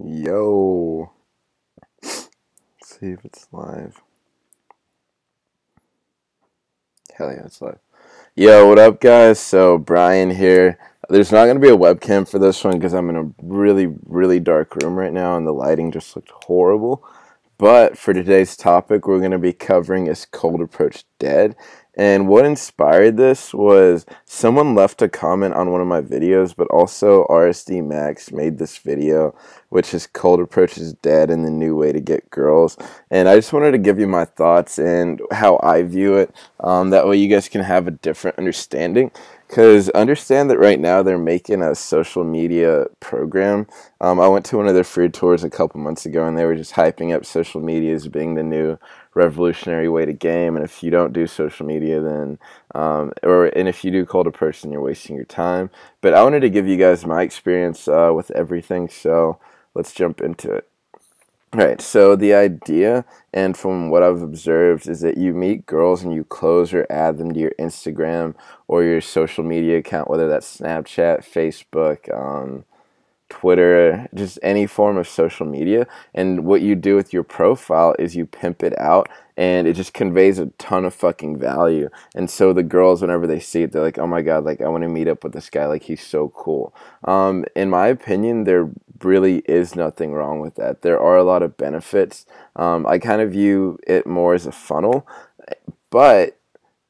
Yo, let's see if it's live. Hell yeah, it's live. Yo, what up, guys? So, Brian here. There's not going to be a webcam for this one because I'm in a really, really dark room right now and the lighting just looked horrible. But for today's topic, we're going to be covering Is Cold Approach Dead? And what inspired this was someone left a comment on one of my videos, but also RSD Max made this video, which is Cold Approach is Dead and the New Way to Get Girls. And I just wanted to give you my thoughts and how I view it. That way you guys can have a different understanding. Because understand that right now they're making a social media program. I went to one of their free tours a couple months ago, and they were just hyping up social media as being the new revolutionary way to game. And if you don't do social media, then and if you do cold approach, then you're wasting your time. But I wanted to give you guys my experience with everything, so let's jump into it. Right, so the idea, and from what I've observed, is that you meet girls and you close or add them to your Instagram or your social media account, whether that's Snapchat, Facebook, Twitter, just any form of social media. And what you do with your profile is you pimp it out and it just conveys a ton of fucking value. And so the girls, whenever they see it, they're like, oh my God, like I want to meet up with this guy. Like he's so cool. In my opinion, there really is nothing wrong with that. There are a lot of benefits. I kind of view it more as a funnel, but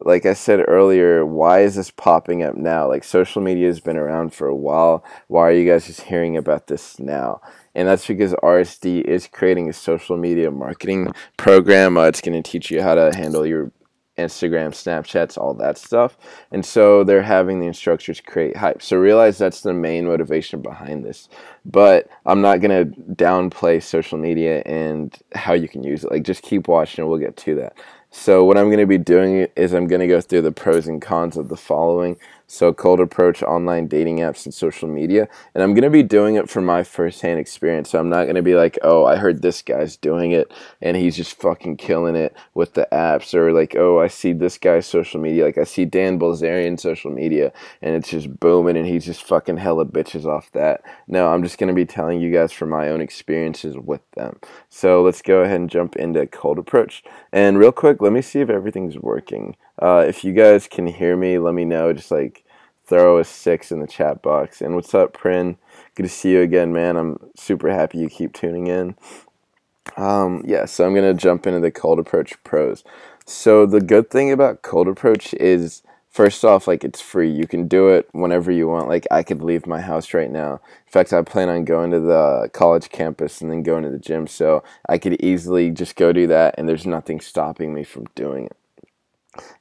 like I said earlier, why is this popping up now? Like social media has been around for a while. Why are you guys just hearing about this now? And that's because RSD is creating a social media marketing program. It's going to teach you how to handle your Instagram, Snapchats, all that stuff. And so they're having the instructors create hype. So realize that's the main motivation behind this. But I'm not going to downplay social media and how you can use it. Like just keep watching and we'll get to that. So what I'm going to be doing is I'm going to go through the pros and cons of the following. So cold approach, online dating apps, and social media. And I'm going to be doing it from my firsthand experience. So I'm not going to be like, oh, I heard this guy's doing it and he's just fucking killing it with the apps. Or like, oh, I see this guy's social media. Like I see Dan Bilzerian social media and it's just booming and he's just fucking hella bitches off that. No, I'm just going to be telling you guys from my own experiences with them. So let's go ahead and jump into cold approach. And real quick, let me see if everything's working. If you guys can hear me, let me know. Just like throw a 6 in the chat box. And what's up, Prin? Good to see you again, man. I'm super happy you keep tuning in. Yeah, so I'm going to jump into the cold approach pros. So the good thing about cold approach is, first off, like it's free. You can do it whenever you want. Like I could leave my house right now. In fact, I plan on going to the college campus and then going to the gym. So I could easily just go do that and there's nothing stopping me from doing it.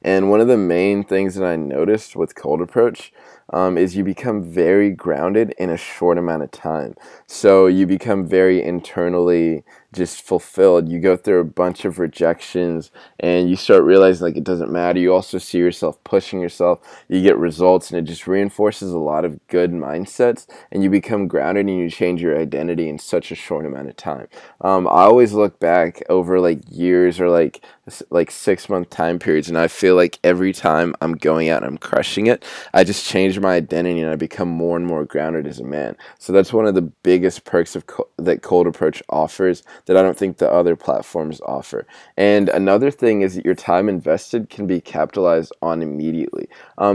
And one of the main things that I noticed with cold approach is you become very grounded in a short amount of time. So you become very internally just fulfilled. You go through a bunch of rejections and you start realizing like it doesn't matter. You also see yourself pushing yourself. You get results and it just reinforces a lot of good mindsets and you become grounded and you change your identity in such a short amount of time. I always look back over like years or like 6-month time periods and I feel like every time I'm going out and I'm crushing it, I just change my identity and I become more and more grounded as a man. So that's one of the biggest perks of that cold approach offers that I don't think the other platforms offer. And another thing is that your time invested can be capitalized on immediately.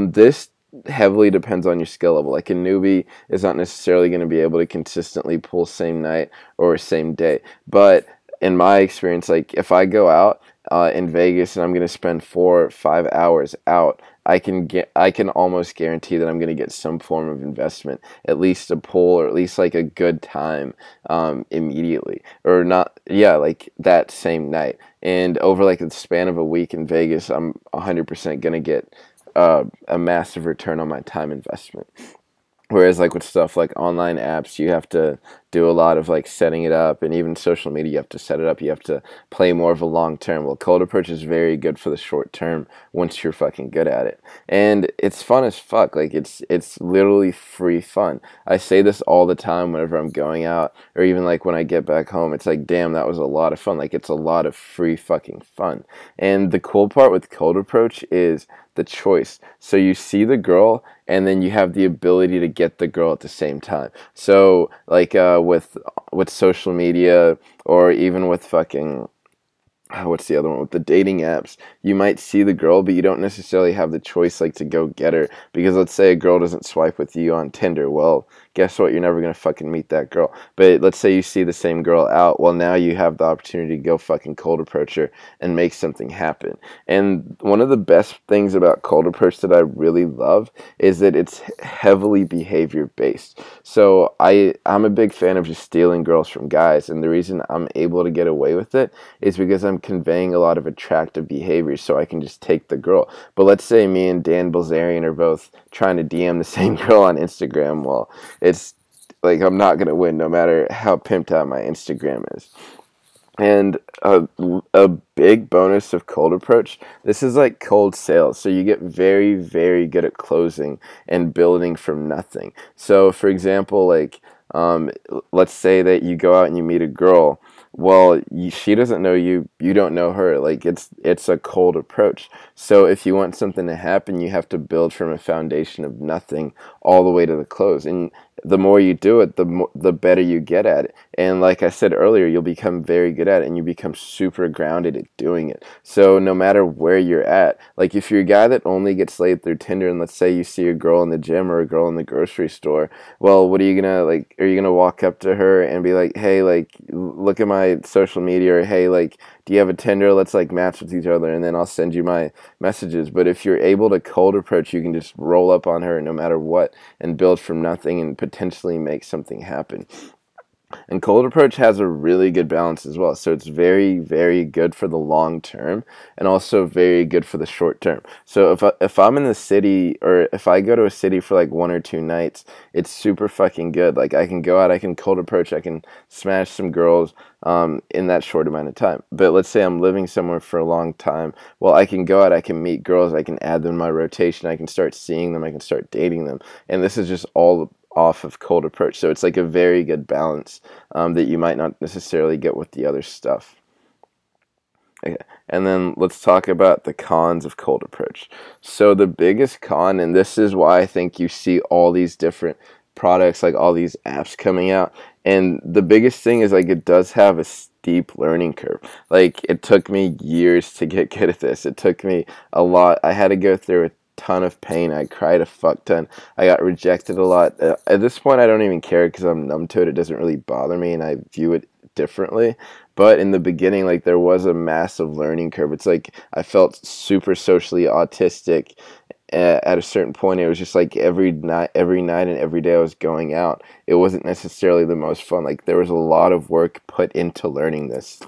This heavily depends on your skill level. Like a newbie is not necessarily going to be able to consistently pull same night or same day. But in my experience, like if I go out in Vegas and I'm going to spend 4 or 5 hours out, I can almost guarantee that I'm going to get some form of investment, at least a pull or at least like a good time immediately, or not, yeah, like that same night. And over like the span of a week in Vegas, I'm 100% going to get a massive return on my time investment. Whereas like with stuff like online apps, you have to do a lot of like setting it up, and even social media, you have to set it up. You have to play more of a long term. Well, cold approach is very good for the short term once you're fucking good at it. And it's fun as fuck. Like it's literally free fun. I say this all the time whenever I'm going out or even like when I get back home. It's like, damn, that was a lot of fun. Like it's a lot of free fucking fun. And the cool part with cold approach is the choice. So you see the girl and then you have the ability to get the girl at the same time. So like with social media, or even with fucking what's the other one, with the dating apps, you might see the girl, but you don't necessarily have the choice like to go get her, because let's say a girl doesn't swipe with you on Tinder. Well, guess what, you're never gonna fucking meet that girl. But let's say you see the same girl out, well, now you have the opportunity to go fucking cold approach her and make something happen. And one of the best things about cold approach that I really love is that it's heavily behavior based. So I'm a big fan of just stealing girls from guys, and the reason I'm able to get away with it is because I'm conveying a lot of attractive behavior, so I can just take the girl. But let's say me and Dan Bilzerian are both trying to DM the same girl on Instagram. Well, it's like I'm not going to win no matter how pimped out my Instagram is. And a big bonus of cold approach, this is like cold sales. So you get very, very good at closing and building from nothing. So for example, like let's say that you go out and you meet a girl. Well, she doesn't know you, you don't know her. Like it's a cold approach. So if you want something to happen, you have to build from a foundation of nothing all the way to the close. And the more you do it, the better you get at it. And like I said earlier, you'll become very good at it, and you become super grounded at doing it. So no matter where you're at, like if you're a guy that only gets laid through Tinder, and let's say you see a girl in the gym or a girl in the grocery store, well, what are you gonna, like, are you gonna walk up to her and be like, hey, like, look at my social media, or hey, like, do you have a Tinder? Let's like match with each other, and then I'll send you my messages. But if you're able to cold approach, you can just roll up on her no matter what and build from nothing and potentially make something happen. And cold approach has a really good balance as well. So it's very, very good for the long term, and also very good for the short term. So if I'm in the city, or if I go to a city for like 1 or 2 nights, it's super fucking good. Like I can go out, I can cold approach, I can smash some girls in that short amount of time. But let's say I'm living somewhere for a long time. Well, I can go out, I can meet girls, I can add them to my rotation, I can start seeing them, I can start dating them. And this is just all off of cold approach. So it's like a very good balance that you might not necessarily get with the other stuff. Okay. And then let's talk about the cons of cold approach. So the biggest con, and this is why I think you see all these different products, like all these apps coming out, and the biggest thing is like it does have a steep learning curve. Like it took me years to get good at this. It took me a lot. I had to go through a ton of pain. I cried a fuck ton. I got rejected a lot. At this point, I don't even care because I'm numb to it. It doesn't really bother me, and I view it differently. But in the beginning, like there was a massive learning curve. It's like I felt super socially autistic. At a certain point, it was just like every night and every day I was going out, it wasn't necessarily the most fun. Like there was a lot of work put into learning this.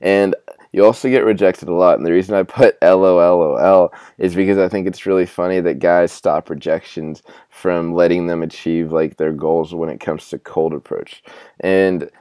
And you also get rejected a lot, and the reason I put LOLOL is because I think it's really funny that guys stop rejections from letting them achieve like their goals when it comes to cold approach. And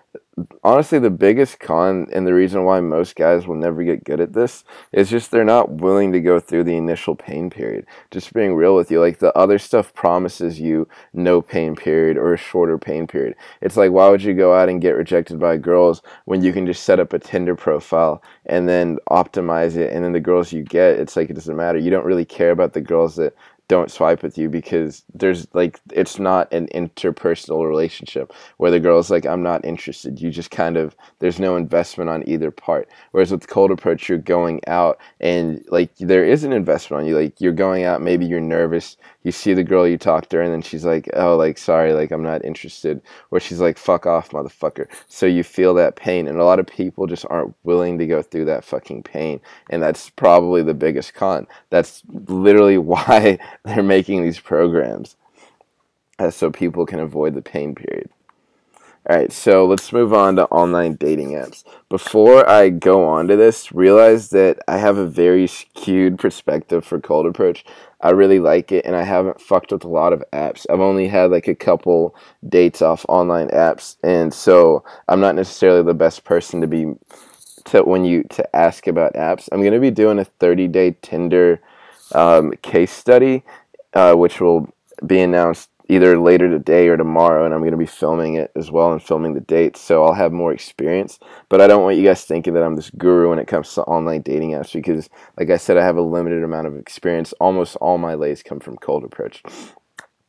honestly, the biggest con, and the reason why most guys will never get good at this, is just they're not willing to go through the initial pain period. Just being real with you, like the other stuff promises you no pain period or a shorter pain period. It's like, why would you go out and get rejected by girls when you can just set up a Tinder profile and then optimize it, and then the girls you get, it's like it doesn't matter. You don't really care about the girls that don't swipe with you, because there's like, it's not an interpersonal relationship where the girl's like, I'm not interested. You just kind of, there's no investment on either part. Whereas with cold approach, you're going out and like there is an investment on you. Like you're going out, maybe you're nervous, you see the girl, you talk to her, and then she's like, oh, like, sorry, like I'm not interested. Or she's like, fuck off, motherfucker. So you feel that pain, and a lot of people just aren't willing to go through that fucking pain. And that's probably the biggest con. That's literally why they're making these programs, so people can avoid the pain period. Alright, so let's move on to online dating apps. Before I go on to this, realize that I have a very skewed perspective for cold approach. I really like it, and I haven't fucked with a lot of apps. I've only had like a couple dates off online apps, and so I'm not necessarily the best person to ask about apps. I'm going to be doing a 30-day Tinder case study, which will be announced either later today or tomorrow, and I'm going to be filming it as well and filming the dates, so I'll have more experience. But I don't want you guys thinking that I'm this guru when it comes to online dating apps, because like I said, I have a limited amount of experience. Almost all my lays come from cold approach.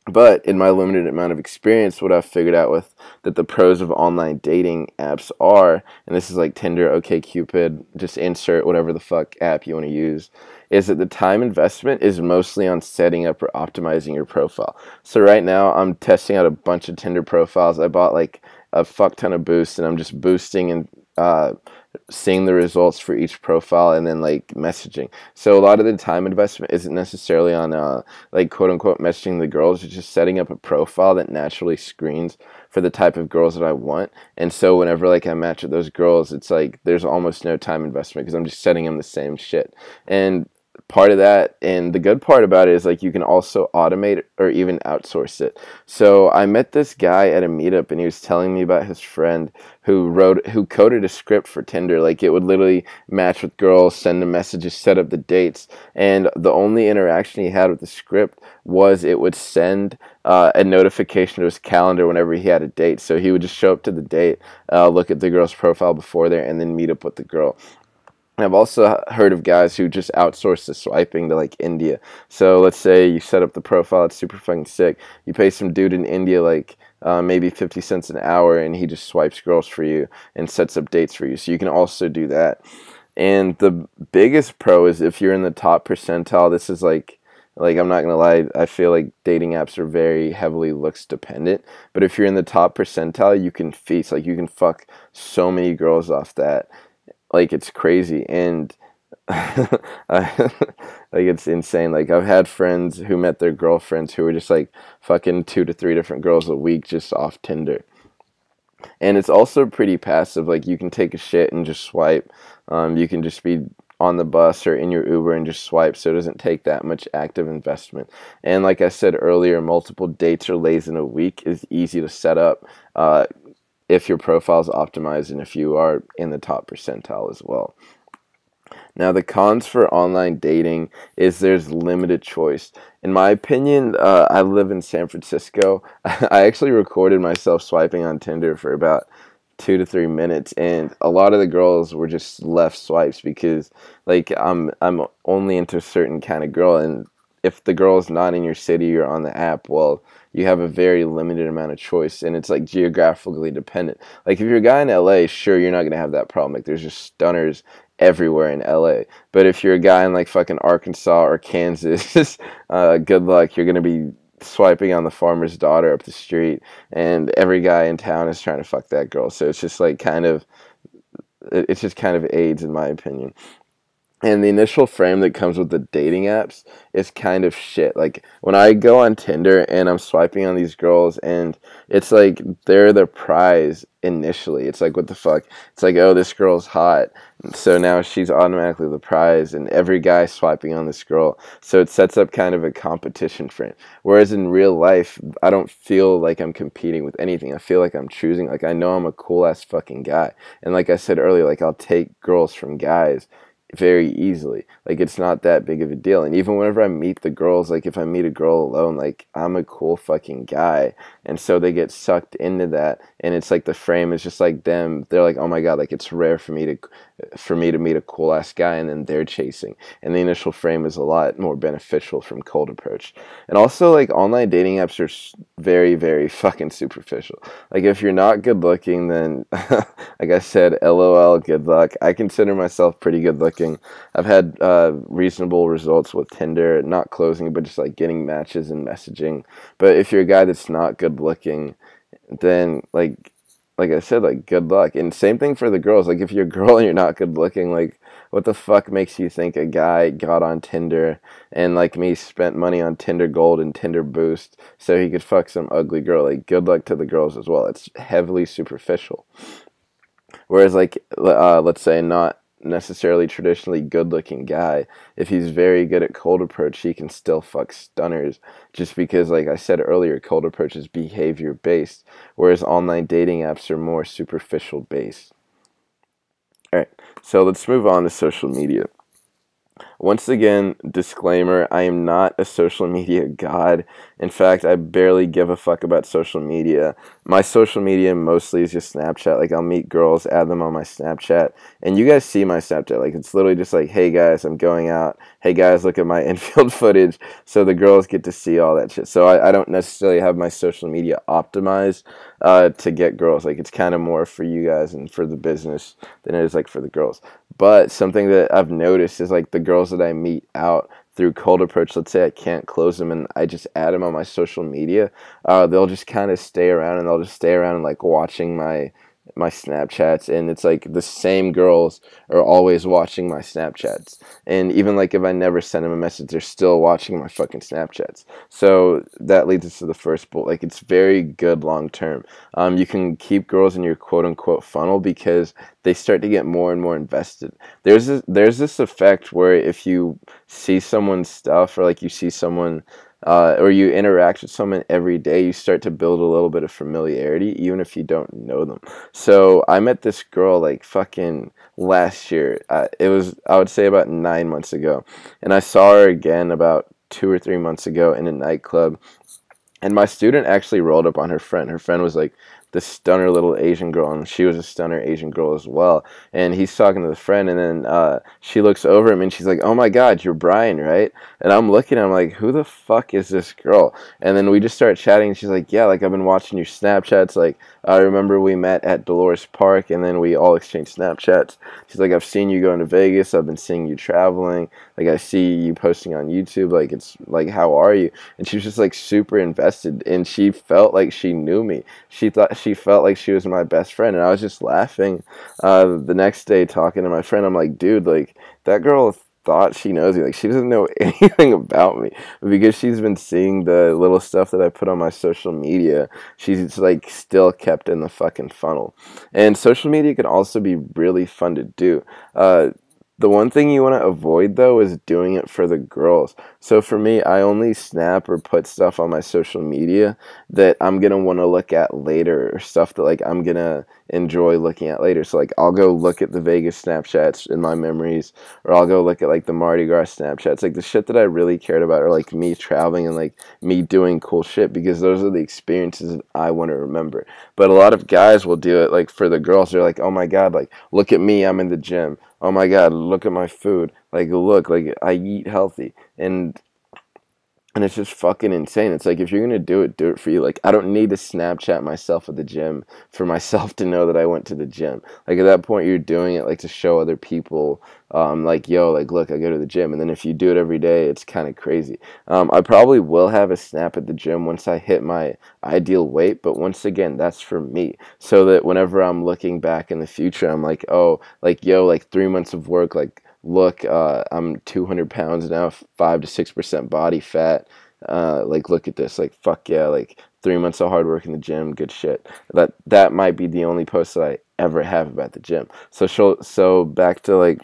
But in my limited amount of experience, what I've figured out with that the pros of online dating apps are, and this is like Tinder, OkCupid, just insert whatever the fuck app you want to use, is that the time investment is mostly on setting up or optimizing your profile. So right now I'm testing out a bunch of Tinder profiles. I bought like a fuck ton of boosts, and I'm just boosting and seeing the results for each profile and then like messaging. So a lot of the time investment isn't necessarily on like quote unquote messaging the girls. It's just setting up a profile that naturally screens for the type of girls that I want. And so whenever like I match with those girls, it's like there's almost no time investment because I'm just setting them the same shit. And part of that, and the good part about it, is like you can also automate it or even outsource it. So I met this guy at a meetup, and he was telling me about his friend who coded a script for Tinder. Like it would literally match with girls, send them messages, set up the dates, and the only interaction he had with the script was it would send a notification to his calendar whenever he had a date. So he would just show up to the date, look at the girl's profile before there, and then meet up with the girl. I've also heard of guys who just outsource the swiping to like India. So let's say you set up the profile, it's super fucking sick. You pay some dude in India like maybe 50 cents an hour, and he just swipes girls for you and sets up dates for you. So you can also do that. And the biggest pro is if you're in the top percentile. This is like I'm not gonna lie, I feel like dating apps are very heavily looks dependent. But if you're in the top percentile, you can feast, like you can fuck so many girls off that. Like it's crazy, and like it's insane. Like I've had friends who met their girlfriends who were just like fucking 2 to 3 different girls a week just off Tinder. And it's also pretty passive. Like you can take a shit and just swipe. You can just be on the bus or in your Uber and just swipe, so it doesn't take that much active investment. And like I said earlier, multiple dates or lays in a week is easy to set up if your profile is optimized and if you are in the top percentile as well. Now, the cons for online dating is there's limited choice. In my opinion, I live in San Francisco. I actually recorded myself swiping on Tinder for about 2 to 3 minutes, and a lot of the girls were just left swipes because like I'm only into a certain kind of girl, and if the girl's not in your city or on the app, well, you have a very limited amount of choice, and it's like geographically dependent. Like if you're a guy in LA, sure, you're not gonna have that problem. Like there's just stunners everywhere in LA. But if you're a guy in like fucking Arkansas or Kansas, good luck. You're gonna be swiping on the farmer's daughter up the street, and every guy in town is trying to fuck that girl. So it's just like it's just kind of AIDS in my opinion. And the initial frame that comes with the dating apps is kind of shit. Like, when I go on Tinder and I'm swiping on these girls, and it's like they're the prize initially. It's like, what the fuck? It's like, oh, this girl's hot, so now she's automatically the prize, and every guy swiping on this girl. So it sets up kind of a competition frame. Whereas in real life, I don't feel like I'm competing with anything. I feel like I'm choosing. Like, I know I'm a cool-ass fucking guy. And like I said earlier, like, I'll take girls from guys very easily. Like it's not that big of a deal. And even whenever I meet the girls, like if I meet a girl alone, like I'm a cool fucking guy, and so they get sucked into that, and it's like the frame is just like them. They're like, oh my god, like it's rare for me to meet a cool ass guy, and then they're chasing, and the initial frame is a lot more beneficial from cold approach. And also, like, online dating apps are very, very fucking superficial. Like if you're not good looking, then like I said, LOL, good luck. I consider myself pretty good looking. I've had reasonable results with Tinder, not closing, but just like getting matches and messaging. But if you're a guy that's not good looking, then like I said, like good luck. And same thing for the girls. Like if you're a girl and you're not good looking, like what the fuck makes you think a guy got on Tinder and like me spent money on Tinder Gold and Tinder Boost so he could fuck some ugly girl? Like good luck to the girls as well. It's heavily superficial. Whereas like let's say not necessarily traditionally good looking guy, if he's very good at cold approach, he can still fuck stunners, just because like I said earlier, cold approach is behavior based, whereas online dating apps are more superficial based. Alright, so let's move on to social media. Once again, disclaimer, I am not a social media god. In fact, I barely give a fuck about social media. My social media mostly is just Snapchat. Like, I'll meet girls, add them on my Snapchat, and you guys see my Snapchat. Like, it's literally just like, hey guys, I'm going out. Hey guys, look at my infield footage. So the girls get to see all that shit. So I don't necessarily have my social media optimized to get girls. Like, it's kind of more for you guys and for the business than it is like for the girls. But something that I've noticed is like the girls that I meet out through cold approach, let's say I can't close them and I just add them on my social media, they'll just kind of stay around and they'll just stay around and like watching my Snapchats, and it's like the same girls are always watching my Snapchats. And even like if I never send them a message, they're still watching my fucking Snapchats. So that leads us to the first bullet. Like, it's very good long term. You can keep girls in your quote unquote funnel because they start to get more and more invested. There's this effect where if you see someone's stuff, or like you see someone or you interact with someone every day, you start to build a little bit of familiarity, even if you don't know them. So I met this girl like fucking last year. It was, I would say, about 9 months ago, and I saw her again about 2 or 3 months ago in a nightclub. And my student actually rolled up on her friend. Her friend was like this stunner little Asian girl, and she was a stunner Asian girl as well. And he's talking to the friend, and then she looks over him, and she's like, "Oh my God, you're Brian, right?" And I'm looking, I'm like, "Who the fuck is this girl?" And then we just start chatting, and she's like, "Yeah, like I've been watching your Snapchats. Like I remember we met at Dolores Park, and then we all exchanged Snapchats." She's like, "I've seen you going to Vegas. I've been seeing you traveling. Like I see you posting on YouTube. Like it's like, how are you?" And she was just like super invested, and she felt like she knew me. She felt like she was my best friend, and I was just laughing. The next day, talking to my friend, I'm like, "Dude, like that girl thought she knows me. Like she doesn't know anything about me, but because she's been seeing the little stuff that I put on my social media, she's like still kept in the fucking funnel." And social media can also be really fun to do. The one thing you want to avoid though is doing it for the girls. So for me, I only snap or put stuff on my social media that I'm gonna want to look at later, or stuff that like I'm gonna enjoy looking at later. So like I'll go look at the Vegas Snapchats in my memories, or I'll go look at like the Mardi Gras Snapchats, like the shit that I really cared about, or like me traveling and like me doing cool shit, because those are the experiences that I want to remember. But a lot of guys will do it like for the girls. They're like, "Oh my God, like look at me, I'm in the gym. Oh my God, look at my food. Like look, like I eat healthy." And it's just fucking insane. It's like, if you're gonna do it for you. Like, I don't need to Snapchat myself at the gym for myself to know that I went to the gym. Like, at that point, you're doing it like to show other people, like, yo, like, look, I go to the gym. And then if you do it every day, it's kind of crazy. I probably will have a snap at the gym once I hit my ideal weight, but once again, that's for me. So that whenever I'm looking back in the future, I'm like, oh, like, yo, like 3 months of work, like, look, I'm 200 pounds now, 5 to 6% body fat. Like, look at this. Like, fuck yeah. Like, 3 months of hard work in the gym, good shit. That might be the only post that I ever have about the gym. So back to like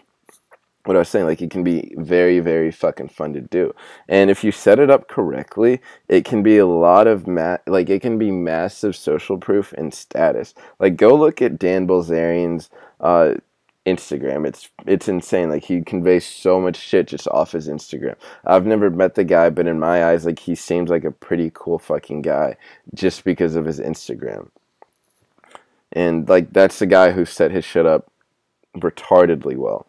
what I was saying, like it can be very, very fucking fun to do. And if you set it up correctly, it can be a lot of like it can be massive social proof and status. Like go look at Dan Bilzerian's Instagram. It's insane. Like he conveys so much shit just off his Instagram. I've never met the guy, but in my eyes, like he seems like a pretty cool fucking guy just because of his Instagram. And like that's the guy who set his shit up retardedly well.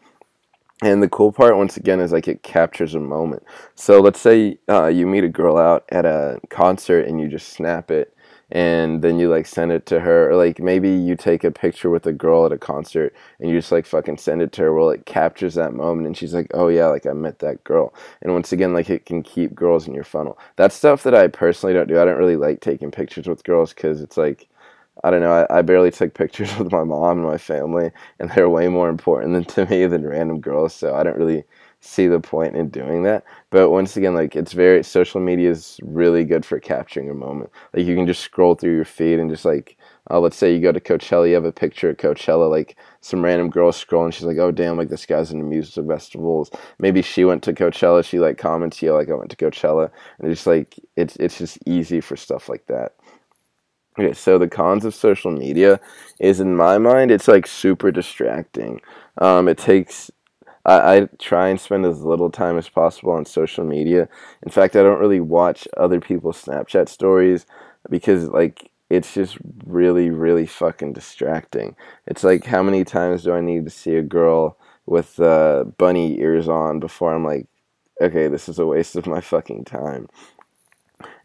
And the cool part, once again, is like it captures a moment. So let's say you meet a girl out at a concert and you just snap it, and then you like send it to her, or like maybe you take a picture with a girl at a concert and you just like fucking send it to her. Well, it captures that moment, and she's like, "Oh yeah, like I met that girl." And once again, like it can keep girls in your funnel. That's stuff that I personally don't do. I don't really like taking pictures with girls because it's like, I don't know, I barely took pictures with my mom and my family, and they're way more important to me than random girls, so I don't really see the point in doing that. But once again, like social media is really good for capturing a moment. Like you can just scroll through your feed and just like, let's say you go to Coachella, you have a picture at Coachella, like some random girl scrolling, she's like, "Oh damn, like this guy's into music festivals." Maybe she went to Coachella, she like comments, "Yeah, like I went to Coachella," and it's like, it's just easy for stuff like that. Okay, so the cons of social media is, in my mind, it's like super distracting. It takes I try and spend as little time as possible on social media. In fact, I don't really watch other people's Snapchat stories because like it's just really, really fucking distracting. It's like, how many times do I need to see a girl with bunny ears on before I'm like, okay, this is a waste of my fucking time.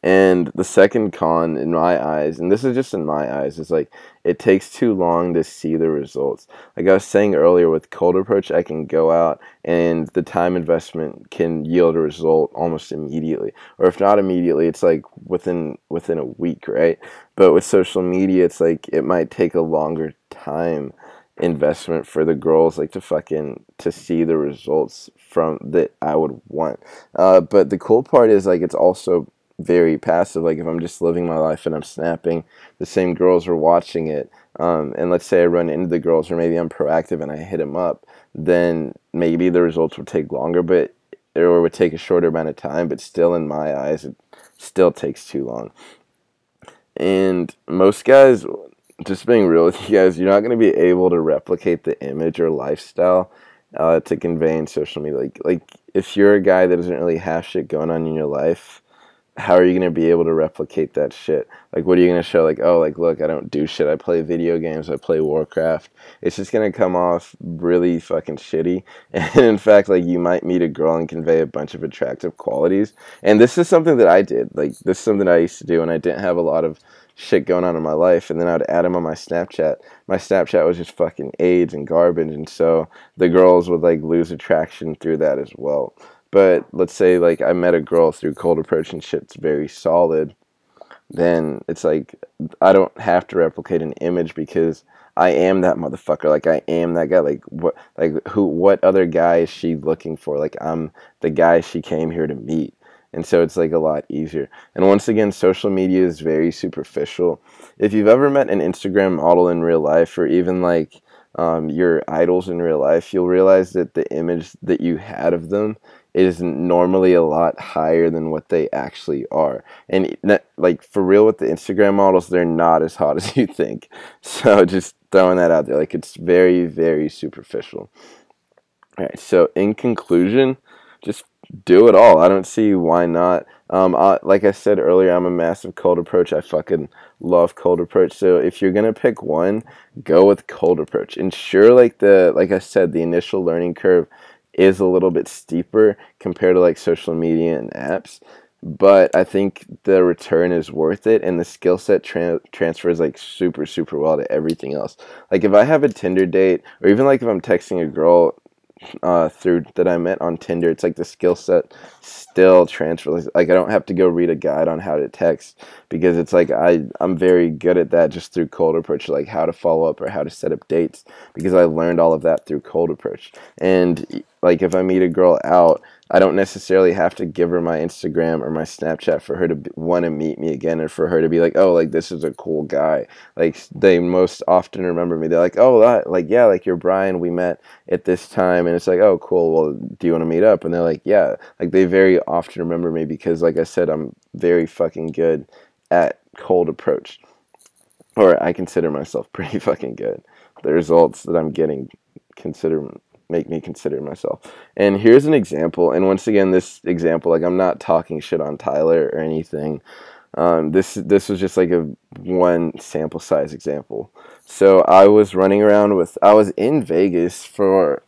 And the second con in my eyes, and this is just in my eyes, is like it takes too long to see the results. Like I was saying earlier, with cold approach, I can go out and the time investment can yield a result almost immediately. Or if not immediately, it's like within a week, right? But with social media, it's like it might take a longer time investment for the girls, like to see the results from that I would want. But the cool part is like it's also very passive. Like if I'm just living my life and I'm snapping, the same girls are watching it. And let's say I run into the girls, or maybe I'm proactive and I hit them up, then maybe the results would take longer, but or would take a shorter amount of time. But still, in my eyes, it still takes too long. And most guys, just being real with you guys, you're not going to be able to replicate the image or lifestyle to convey in social media. Like if you're a guy that doesn't really have shit going on in your life, how are you going to be able to replicate that shit? Like, what are you going to show? Like, oh, like, look, I don't do shit. I play video games. I play Warcraft. It's just going to come off really fucking shitty. And in fact, like, you might meet a girl and convey a bunch of attractive qualities. And this is something that I did. Like, this is something I used to do when I didn't have a lot of shit going on in my life. And then I would add them on my Snapchat. My Snapchat was just fucking AIDS and garbage. And so the girls would, like, lose attraction through that as well. But let's say like I met a girl through cold approach and shit's very solid, then it's like I don't have to replicate an image because I am that motherfucker. Like I am that guy. What other guy is she looking for? Like I'm the guy she came here to meet. And so it's like a lot easier. And once again, social media is very superficial. If you've ever met an Instagram model in real life, or even like your idols in real life, you'll realize that the image that you had of them is normally a lot higher than what they actually are. And like for real, with the Instagram models, they're not as hot as you think. So just throwing that out there, like it's very, very superficial. All right, so in conclusion, just do it all. I don't see why not. Like I said earlier, I'm a massive cold approach. I fucking love cold approach. So if you're gonna pick one, go with cold approach. And sure, like I said, the initial learning curve is a little bit steeper compared to like social media and apps. But I think the return is worth it, and the skill set transfers like super, super well to everything else. Like if I have a Tinder date, or even like if I'm texting a girl through that I met on Tinder, it's like the skill set still transfers. Like I don't have to go read a guide on how to text, because it's like I'm very good at that just through cold approach, like how to follow up or how to set up dates, because I learned all of that through cold approach. And like if I meet a girl out, I don't necessarily have to give her my Instagram or my Snapchat for her to want to meet me again, or for her to be like, oh, like this is a cool guy. Like they most often remember me. They're like, oh, like yeah, like you're Brian. We met at this time, and it's like, oh, cool. Well, do you want to meet up? And they're like, yeah. Like they very often remember me because, like I said, I'm very fucking good at cold approach, or I consider myself pretty fucking good. The results that I'm getting make me consider myself. And here's an example. And once again, this example, like I'm not talking shit on Tyler or anything. This was just like a one sample size example. So I was I was in Vegas for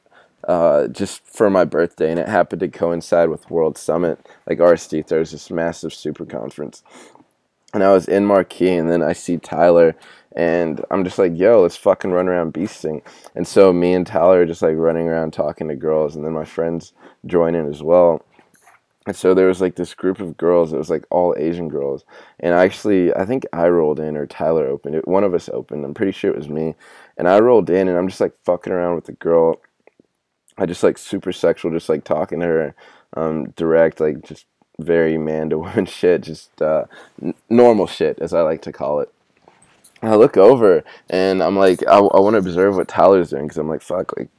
just for my birthday, and it happened to coincide with World Summit, like RSD. There's this massive super conference. And I was in Marquee, and then I see Tyler, and I'm just like, yo, let's fucking run around beasting. And so me and Tyler are just like running around talking to girls, and then my friends join in as well. And so there was like this group of girls. It was like all Asian girls. And I think I rolled in, or Tyler opened it. One of us opened. I'm pretty sure it was me. And I rolled in, and I'm just like fucking around with the girl. I just like super sexual, just like talking to her, direct, like just very man to woman shit, just normal shit, as I like to call it. And I look over, and I'm like, I want to observe what Tyler's doing, because I'm like, fuck, like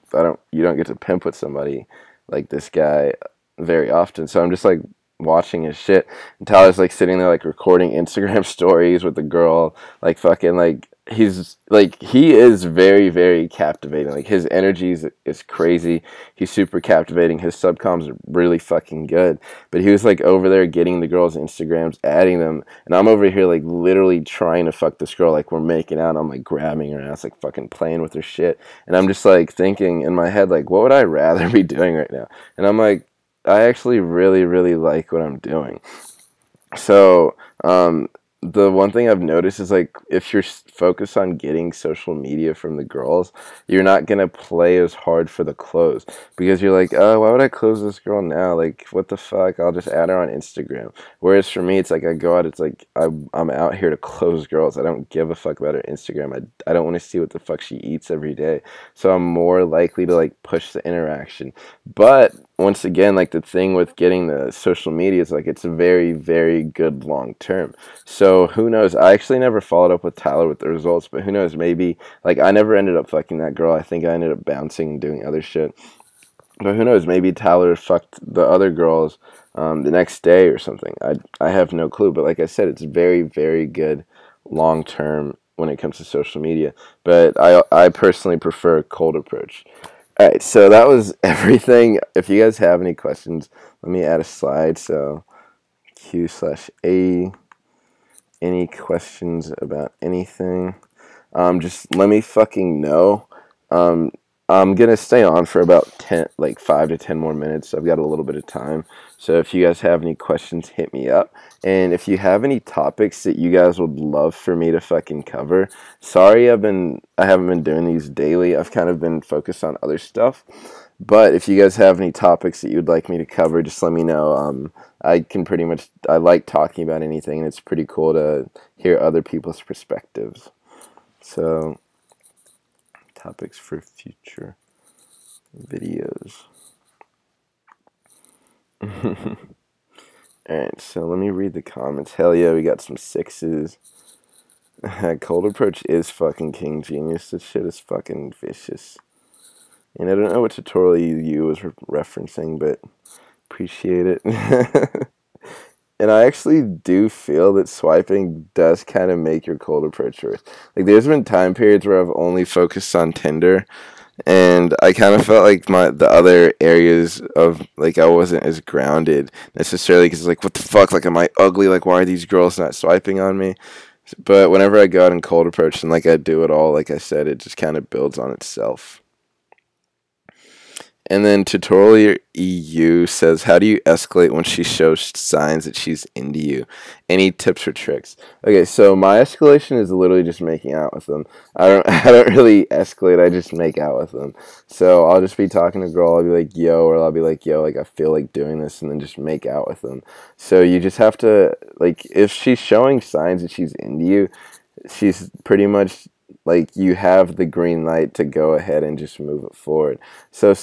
you don't get to pimp with somebody like this guy very often. So I'm just like watching his shit, and Tyler's like sitting there like recording Instagram stories with the girl, like fucking like he's like he is very very captivating. Like his energy is crazy. He's super captivating. His subcoms are really fucking good. But he was like over there getting the girls' Instagrams, adding them, and I'm over here like literally trying to fuck this girl. Like we're making out. I'm like grabbing her ass, like fucking playing with her shit. And I'm just like thinking in my head like, what would I rather be doing right now? And I'm like, I actually really really like what I'm doing. So, the one thing I've noticed is like if you're focused on getting social media from the girls, you're not gonna play as hard for the close because you're like, oh, why would I close this girl now? Like, what the fuck? I'll just add her on Instagram. Whereas for me, it's like I go out, it's like I'm out here to close girls. I don't give a fuck about her Instagram. I don't want to see what the fuck she eats every day. So I'm more likely to like push the interaction. But once again, like the thing with getting the social media is like it's very, very good long term. So who knows? I actually never followed up with Tyler with the results, but who knows? Maybe like I never ended up fucking that girl. I think I ended up bouncing and doing other shit. But who knows? Maybe Tyler fucked the other girls the next day or something. I have no clue. But like I said, it's very, very good long term when it comes to social media. But I personally prefer a cold approach. All right, so that was everything. If you guys have any questions, let me add a slide. So Q/A. Any questions about anything? Just let me fucking know. Um, I'm gonna stay on for about 10, like 5 to 10 more minutes. I've got a little bit of time. So if you guys have any questions, hit me up. And if you have any topics that you guys would love for me to fucking cover, sorry I haven't been doing these daily. I've kind of been focused on other stuff. But if you guys have any topics that you'd like me to cover, just let me know. I like talking about anything, and it's pretty cool to hear other people's perspectives. So, topics for future videos. Alright, so let me read the comments. Hell yeah, we got some 6s. Cold approach is fucking king genius. This shit is fucking vicious. And I don't know what tutorial you was referencing, but appreciate it. And I actually do feel that swiping does kind of make your cold approach worse. Like, there's been time periods where I've only focused on Tinder, and I kind of felt like the other areas of, like, I wasn't as grounded necessarily because, like, what the fuck? Like, am I ugly? Like, why are these girls not swiping on me? But whenever I go out in cold approach and, like, I do it all, like I said, it just kind of builds on itself. And then Tutorial EU says, how do you escalate when she shows signs that she's into you? Any tips or tricks? Okay, so my escalation is literally just making out with them. I don't really escalate, I just make out with them. So I'll just be talking to a girl, I'll be like, yo, or I'll be like, yo, like I feel like doing this, and then just make out with them. So you just have to, like, if she's showing signs that she's into you, she's pretty much like you have the green light to go ahead and just move it forward. So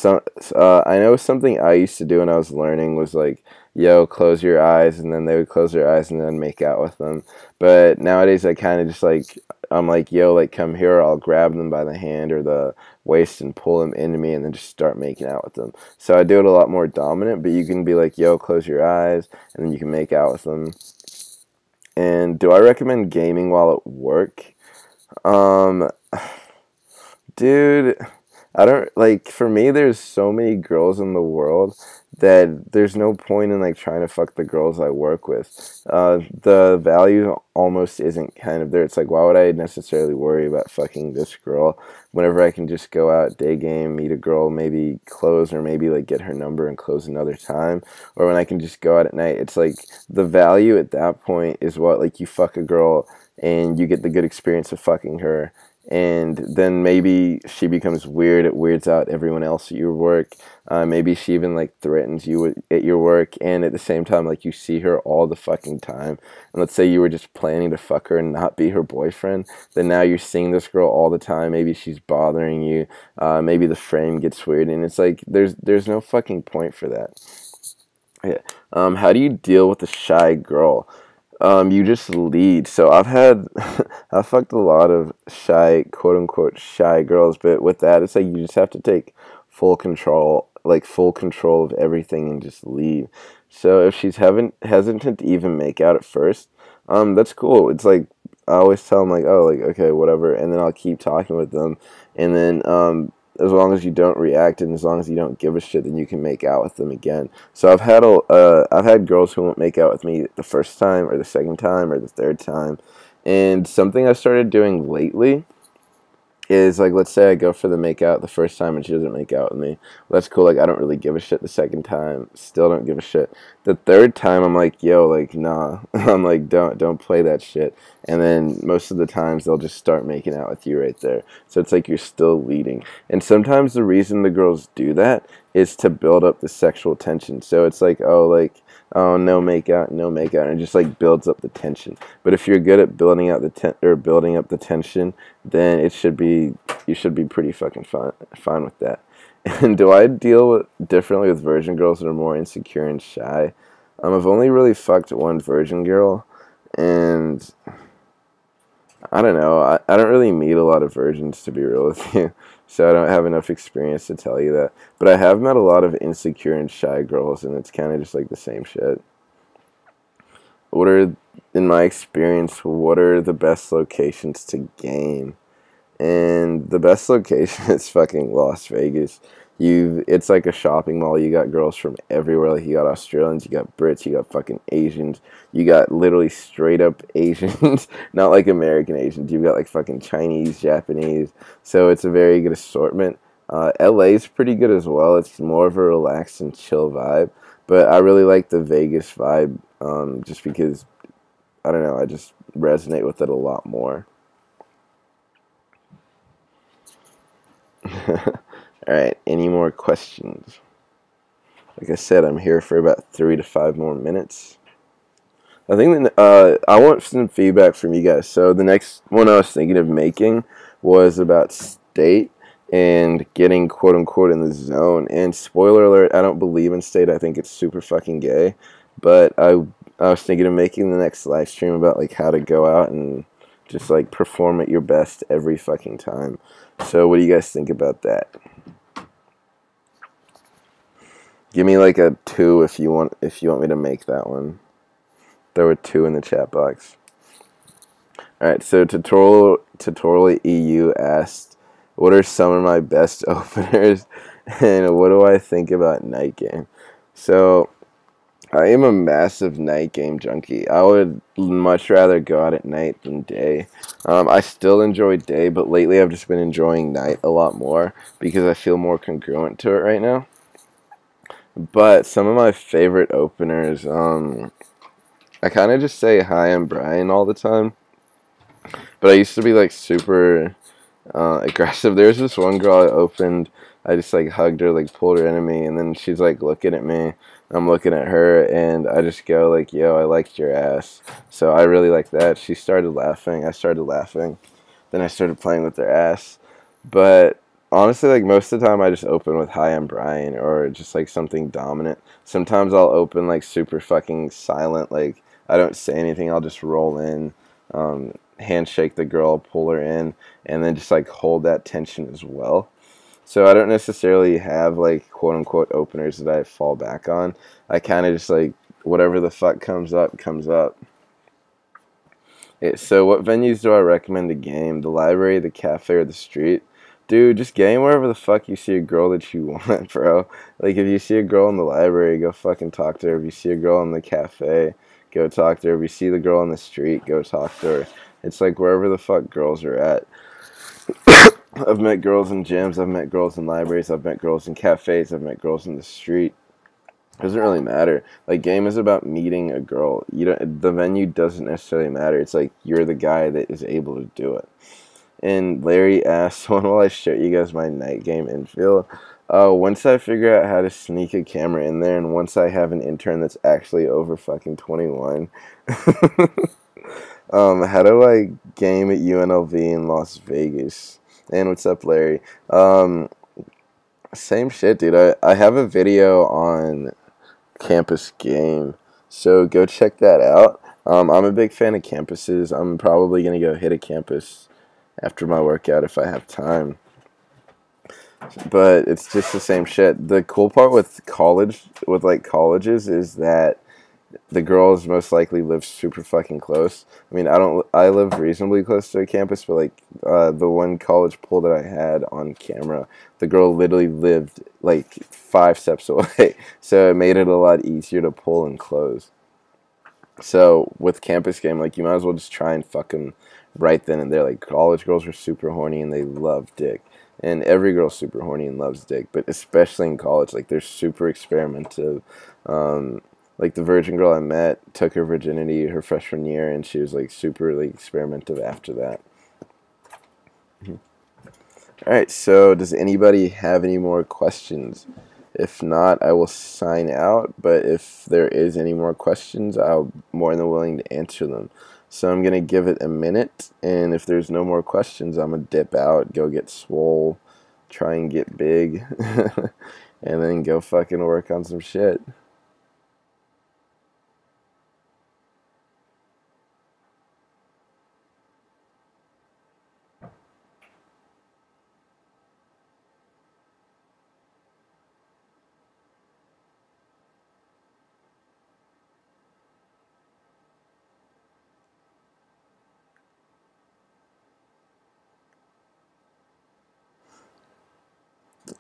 I know something I used to do when I was learning was like, yo, close your eyes, and then they would close their eyes and then make out with them. But nowadays I kind of just like, I'm like, yo, like come here, I'll grab them by the hand or the waist and pull them into me and then just start making out with them. So I do it a lot more dominant, but you can be like, yo, close your eyes, and then you can make out with them. And do I recommend gaming while at work? Dude, I don't, like, for me, there's so many girls in the world that there's no point in, like, trying to fuck the girls I work with. The value almost isn't kind of there. It's like, why would I necessarily worry about fucking this girl whenever I can just go out, day game, meet a girl, maybe close, or maybe, like, get her number and close another time, or when I can just go out at night. It's like, the value at that point is what, like, you fuck a girl and you get the good experience of fucking her, and then maybe she becomes weird, it weirds out everyone else at your work, maybe she even like threatens you at your work, and at the same time like you see her all the fucking time, and let's say you were just planning to fuck her and not be her boyfriend, then now you're seeing this girl all the time, maybe she's bothering you, maybe the frame gets weird, and it's like there's no fucking point for that. Yeah. How do you deal with a shy girl? You just lead. So I've fucked a lot of shy, quote unquote, shy girls, but with that, it's like you just have to take full control of everything and just lead. So if she's hesitant to even make out at first, that's cool. It's like I always tell them like, oh, like okay, whatever, and then I'll keep talking with them, and then as long as you don't react and as long as you don't give a shit, then you can make out with them again. So I've had girls who won't make out with me the first time or the second time or the third time, and something I started doing lately is like, let's say I go for the make out the first time and she doesn't make out with me. Well, that's cool. Like, I don't really give a shit the second time. Still don't give a shit. The third time, I'm like, yo, like, nah. I'm like, don't play that shit. And then most of the times they'll just start making out with you right there. So it's like you're still leading. And sometimes the reason the girls do that is to build up the sexual tension. So it's like, oh, no make out, no make out, and it just like builds up the tension. But if you're good at building out building up the tension, then you should be pretty fucking fine with that. And do I deal differently with virgin girls that are more insecure and shy? I've only really fucked one virgin girl, and I don't know. I don't really meet a lot of virgins, to be real with you, so I don't have enough experience to tell you that. But I have met a lot of insecure and shy girls, and it's kind of just like the same shit. In my experience, what are the best locations to game? And the best location is fucking Las Vegas. It's like a shopping mall. You got girls from everywhere. Like, you got Australians, you got Brits, you got fucking Asians. You got literally straight up Asians, not like American Asians. You've got like fucking Chinese, Japanese. So it's a very good assortment. LA is pretty good as well. It's more of a relaxed and chill vibe. But I really like the Vegas vibe, just because, I don't know, I just resonate with it a lot more. Alright, any more questions? Like I said, I'm here for about 3 to 5 more minutes. I think that, I want some feedback from you guys. So the next one I was thinking of making was about state and getting quote unquote in the zone. And spoiler alert, I don't believe in state. I think it's super fucking gay. But I was thinking of making the next live stream about like how to go out and just like perform at your best every fucking time. So what do you guys think about that? Give me like a 2 if you want me to make that one. Throw a 2 in the chat box. Alright, so Tutorial EU asked, what are some of my best openers and what do I think about night game? So I am a massive night game junkie. I would much rather go out at night than day. I still enjoy day, but lately I've just been enjoying night a lot more because I feel more congruent to it right now. But some of my favorite openers, I kind of just say hi, I'm Brian all the time. But I used to be like super aggressive. There's this one girl I opened. I just like hugged her, like pulled her into me, and then she's like looking at me. I'm looking at her, and I just go like, yo, I liked your ass. So I really like that. She started laughing. I started laughing. Then I started playing with their ass. But honestly, like most of the time I just open with hi, I'm Brian, or just like something dominant. Sometimes I'll open like super fucking silent, like I don't say anything. I'll just roll in, handshake the girl, pull her in, and then just like hold that tension as well. So I don't necessarily have like quote unquote openers that I fall back on. I kind of just like whatever the fuck comes up, comes up. So what venues do I recommend to game? The library, the cafe, or the street? Dude, just game wherever the fuck you see a girl that you want, bro. Like, if you see a girl in the library, go fucking talk to her. If you see a girl in the cafe, go talk to her. If you see the girl on the street, go talk to her. It's like wherever the fuck girls are at. I've met girls in gyms, I've met girls in libraries, I've met girls in cafes, I've met girls in the street. It doesn't really matter. Like, game is about meeting a girl. The venue doesn't necessarily matter. It's like you're the guy that is able to do it. And Larry asked, when will I show you guys my night game infield? Once I figure out how to sneak a camera in there, and once I have an intern that's actually over fucking 21. How do I game at UNLV in Las Vegas? And what's up, Larry? Same shit, dude. I have a video on campus game, so go check that out. I'm a big fan of campuses. I'm probably gonna go hit a campus after my workout if I have time. But it's just the same shit. The cool part with colleges is that The girls most likely live super fucking close. I mean, I live reasonably close to a campus, but like the one college pool that I had on camera, the girl literally lived like 5 steps away, so it made it a lot easier to pull and close. So with campus game, like you might as well just try and fuck them right then and there. Like college girls are super horny and they love dick, and every girl's super horny and loves dick, but especially in college, like they're super experimentative. Um, like the virgin girl I met took her virginity her freshman year, and she was like super like experimentative after that. All right, so does anybody have any more questions? If not, I will sign out, but if there is any more questions, I'll be more than willing to answer them. So I'm going to give it a minute, and if there's no more questions, I'm going to dip out, go get swole, try and get big, and then go fucking work on some shit.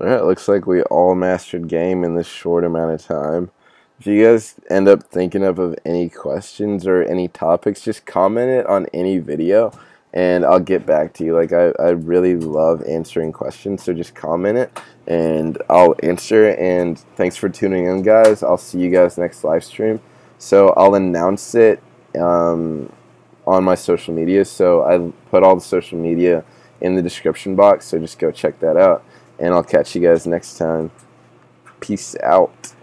Alright, looks like we all mastered game in this short amount of time. If you guys end up thinking of any questions or any topics, just comment it on any video and I'll get back to you. Like I really love answering questions, so just comment it and I'll answer. And thanks for tuning in, guys. I'll see you guys next live stream. So I'll announce it on my social media. So I put all the social media in the description box, so just go check that out. And I'll catch you guys next time. Peace out.